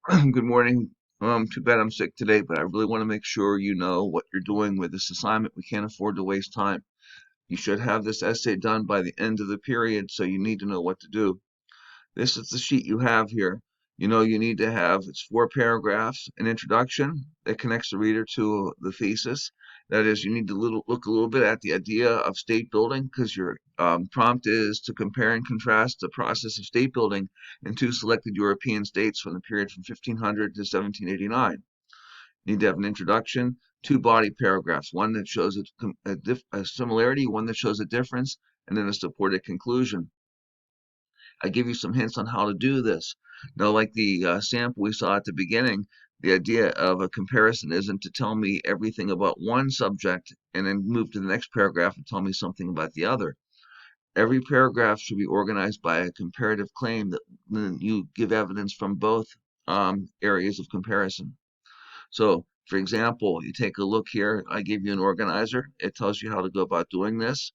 Good morning. Too bad I'm sick today, but I really want to make sure you know what you're doing with this assignment. We can't afford to waste time. You should have this essay done by the end of the period, so you need to know what to do. This is the sheet you have here. You need to have it's 4 paragraphs, an introduction that connects the reader to the thesis. That is, you need to look a little bit at the idea of state building because your prompt is to compare and contrast the process of state building in two selected European states from the period from 1500 to 1789. You need to have an introduction, two body paragraphs, one that shows a similarity, one that shows a difference, and then a supported conclusion. I give you some hints on how to do this. Now, like the sample we saw at the beginning, the idea of a comparison isn't to tell me everything about one subject and then move to the next paragraph and tell me something about the other. Every paragraph should be organized by a comparative claim that then you give evidence from both areas of comparison. So, for example, you take a look here. I gave you an organizer. It tells you how to go about doing this.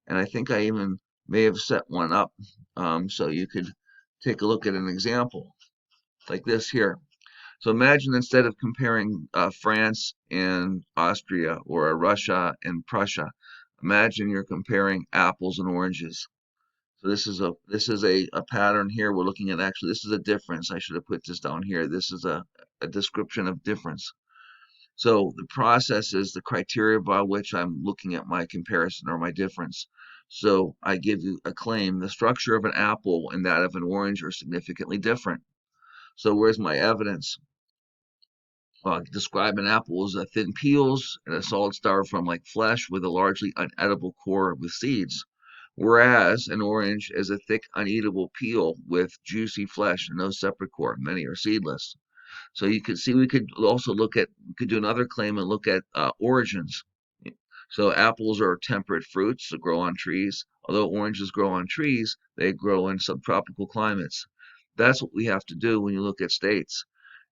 And I think I even may have set one up so you could take a look at an example like this here. So imagine instead of comparing France and Austria or Russia and Prussia, imagine you're comparing apples and oranges. So this is a pattern here. We're looking at actually this is a difference. I should have put this down here. This is a description of difference. So the process is the criteria by which I'm looking at my comparison or my difference. So I give you a claim. The structure of an apple and that of an orange are significantly different. So where's my evidence? Describe an apple as a thin peels and a solid styrofoam-like flesh with a largely unedible core with seeds, whereas an orange is a thick, uneatable peel with juicy flesh and no separate core. Many are seedless. So you can see we could also we could do another claim and look at origins. So apples are temperate fruits that grow on trees. Although oranges grow on trees, they grow in subtropical climates. That's what we have to do when you look at states.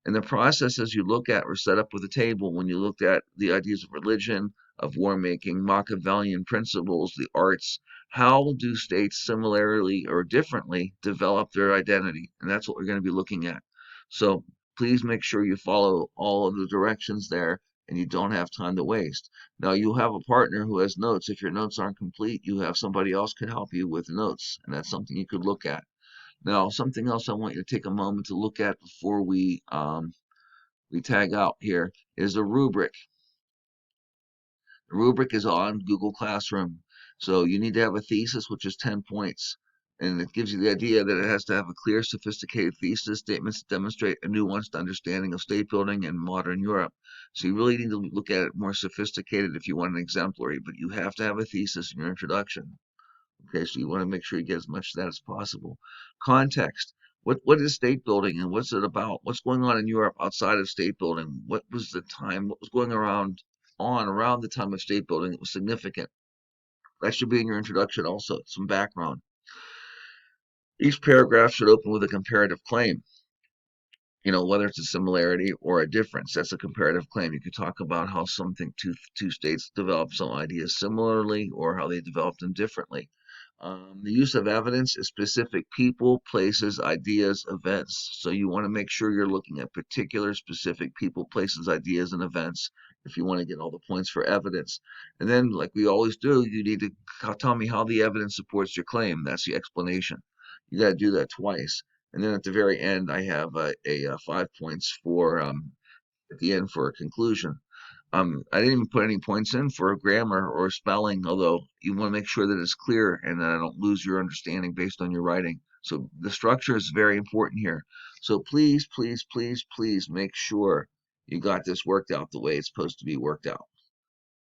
And the processes you look at were set up with a table when you looked at the ideas of religion, of war making, Machiavellian principles, the arts. How do states similarly or differently develop their identity? And that's what we're going to be looking at. So please make sure you follow all of the directions there and you don't have time to waste. Now you have a partner who has notes. If your notes aren't complete, you have somebody else can help you with notes, and that's something you could look at. Now, something else I want you to take a moment to look at before we tag out here is a rubric. The rubric is on Google Classroom. So you need to have a thesis, which is 10 points. And it gives you the idea that it has to have a clear, sophisticated thesis, statements that demonstrate a nuanced understanding of state building in modern Europe. So you really need to look at it more sophisticated if you want an exemplary, but you have to have a thesis in your introduction. Okay, so you want to make sure you get as much of that as possible. Context. What is state building and what's it about? What's going on in Europe outside of state building? What was the time? What was going around the time of state building that was significant? That should be in your introduction also, some background. Each paragraph should open with a comparative claim. Whether it's a similarity or a difference, that's a comparative claim. You could talk about how two states developed some ideas similarly or how they developed them differently. The use of evidence is specific people, places, ideas, events. So you want to make sure you're looking at particular specific people, places, ideas, and events if you want to get all the points for evidence. And then, like we always do, you need to tell me how the evidence supports your claim. That's the explanation. You got to do that twice. And then at the very end, I have a 5 points for at the end for a conclusion. I didn't even put any points in for grammar or spelling, although you want to make sure that it's clear and that I don't lose your understanding based on your writing. So the structure is very important here. So please, please, please, please make sure you got this worked out the way it's supposed to be worked out.